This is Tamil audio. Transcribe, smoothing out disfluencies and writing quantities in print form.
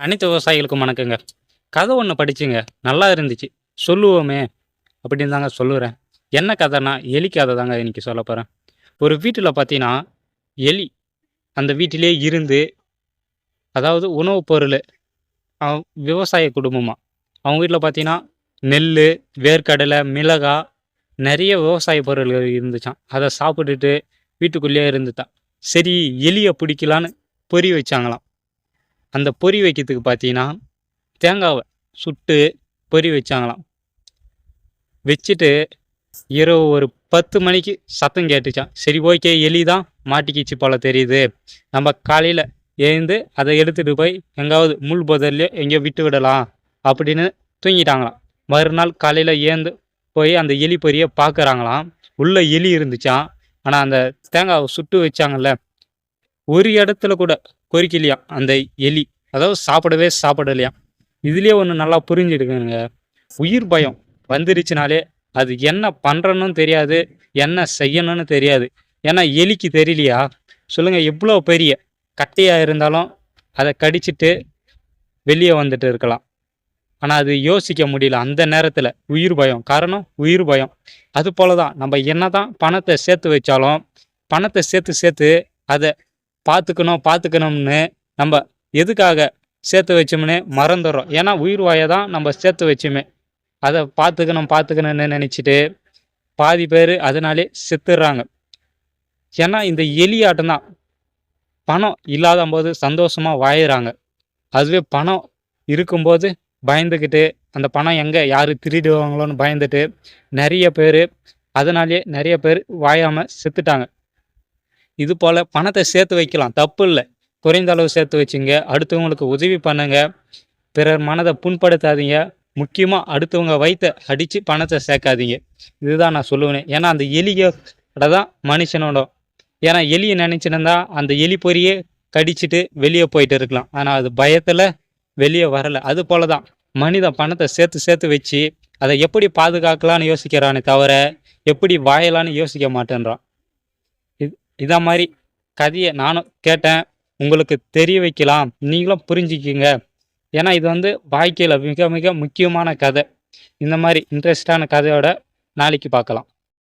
அனைத்து விவசாயிகளுக்கும் வணக்கங்க. கதை ஒன்று படிச்சுங்க. நல்லா இருந்துச்சு. சொல்லுவோமே அப்படின்னு தாங்க சொல்லுறேன். என்ன கதைன்னா, எலி கதை தாங்க இன்னைக்கு சொல்ல போகிறேன். ஒரு வீட்டில் பார்த்தீங்கன்னா, எலி அந்த வீட்டிலே இருந்து, அதாவது உணவுப் பொருள் விவசாய குடும்பமா. அவங்க வீட்டில் பார்த்தீங்கன்னா, நெல், வேர்க்கடலை, மிளகாய் நிறைய விவசாய பொருள்கள் இருந்துச்சாம். அதை சாப்பிட்டுட்டு வீட்டுக்குள்ளேயே இருந்துட்டான். சரி, எலியை பிடிக்கலான்னு பொறி வச்சாங்களாம். அந்த பொறி வைக்கிறதுக்கு பார்த்தீங்கன்னா, தேங்காவை சுட்டு பொறி வச்சாங்களாம். வச்சுட்டு இரவு ஒரு 10 மணிக்கு சத்தம் கேட்டுச்சான். சரி, ஓகே, எலி தான் மாட்டிக்கிச்சு போல தெரியுது. நம்ம காலையில் எழுந்து அதை எடுத்துகிட்டு போய் எங்காவது முள் புதர்லையோ எங்கேயோ விட்டு விடலாம் அப்படின்னு தூங்கிட்டாங்களாம். மறுநாள் காலையில் ஏந்து போய் அந்த எலி பொரியை பார்க்குறாங்களாம். உள்ள எலி இருந்துச்சான். ஆனால் அந்த தேங்காவை சுட்டு வச்சாங்கல்ல, ஒரு இடத்துல கூட கொறிக்கலையாம் அந்த எலி. அதாவது சாப்பிடலையாம். இதுலேயே ஒன்று நல்லா புரிஞ்சுடுங்க. உயிர் பயம் வந்துருச்சுனாலே அது என்ன பண்ணுறன்னு தெரியாது, என்ன செய்யணும்னு தெரியாது. ஏன்னா எலிக்கு தெரியலையா சொல்லுங்கள்? எவ்வளோ பெரிய கட்டையாக இருந்தாலும் அதை கடிச்சிட்டு வெளியே வந்துட்டு இருக்கலாம். ஆனால் அது யோசிக்க முடியல அந்த நேரத்தில். உயிர் பயம், காரணம் உயிர் பயம். அது போல தான் நம்ம என்ன தான் பணத்தை சேர்த்து வச்சாலும், பணத்தை சேர்த்து அதை பார்த்துக்கணும்னு நம்ம எதுக்காக சேர்த்து வச்சோம்னே மறந்துடுறோம். ஏன்னா உயிர் வாயை தான் நம்ம சேர்த்து வச்சோமே. அதை பார்த்துக்கணும்னு நினச்சிட்டு பாதி பேர் அதனாலே செத்துடுறாங்க. ஏன்னா இந்த எலியாட்டம் தான். பணம் இல்லாத போது சந்தோஷமாக வாயிறாங்க. அதுவே பணம் இருக்கும்போது பயந்துக்கிட்டு, அந்த பணம் எங்கே யார் திருடுவாங்களோன்னு பயந்துட்டு நிறைய பேர் வாயாமல் செத்துட்டாங்க. இது போல் பணத்தை சேர்த்து வைக்கலாம், தப்பு இல்லை. குறைந்த அளவு சேர்த்து வச்சுங்க. அடுத்தவங்களுக்கு உதவி பண்ணுங்க. பிறர் மனதை புண்படுத்தாதீங்க. முக்கியமாக அடுத்தவங்க வயிற்றை அடித்து பணத்தை சேர்க்காதீங்க. இதுதான் நான் சொல்லுவேன். ஏன்னா அந்த எலியோட தான் மனுஷனோட. ஏன்னா எலியை நினச்சிருந்தா அந்த எலி பொறியே கடிச்சிட்டு வெளியே போயிட்டு இருக்கலாம். ஆனால் அது பயத்தில் வெளியே வரலை. அது போல தான் மனிதன் பணத்தை சேர்த்து வச்சு அதை எப்படி பாதுகாக்கலான்னு யோசிக்கிறானே தவிர எப்படி வாயலான்னு யோசிக்க மாட்டேன்றான். இதை மாதிரி கதையை நானும் கேட்டேன், உங்களுக்கு தெரிய வைக்கலாம், நீங்களும் புரிஞ்சுக்கிங்க. ஏன்னா இது வாழ்க்கையில் மிக மிக முக்கியமான கதை. இந்த மாதிரி இன்ட்ரெஸ்டான கதையோட நாளைக்கு பார்க்கலாம்.